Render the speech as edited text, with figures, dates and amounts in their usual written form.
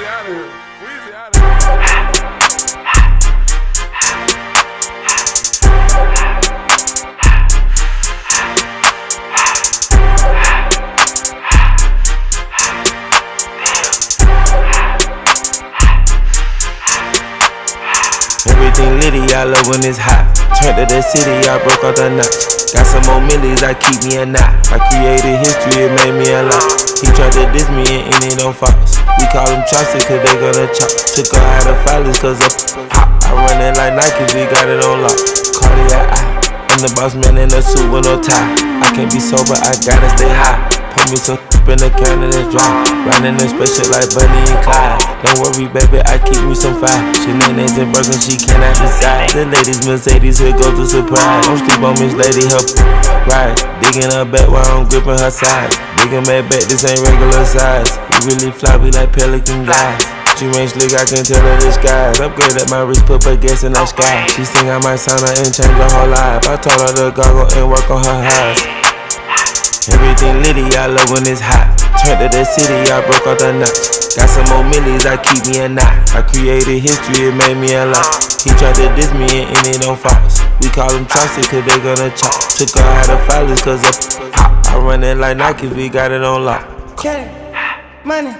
out of here. Weezy out of here. Everything litty, I love when it's hot. Turned to the city, I broke out the notch. Got some more millies, I keep me a knot. I created history, it made me a lot. He tried to diss me and ended on Fox. We call them chopsticks cause they gonna chop. Took her out of filers cause of hot. I run it like Nike, we got it on lock. Cardiac eye, I'm the boss man in a suit with no tie. I can't be sober, I gotta stay high. Put me some in the can and it's dry. Riding in spaceship like Bunny and Clyde. Don't worry, baby, I keep me some fire. Shenanigans and Birkin, she cannot decide. The ladies Mercedes, here go to surprise. Don't sleep on Miss Lady, help ride. Digging her back while I'm gripping her side. Digging my back, this ain't regular size. You really fly, we like pelican guys. She ain't slick, I can tell her the skies. Upgrade at my wrist, put her gas in the sky. She sing I might sign her and change her whole life. I told her to goggle and work on her eyes. Everything litty, I love when it's hot. Turned to the city, I broke out the notch. Got some more millies, I keep me a knot. I created history, it made me a lot. He tried to diss me and ended on Fox. We call them chopsticks cause they gonna chop. Took her out of filers cause of hot. I run it like Nike, we got it on lock. Money,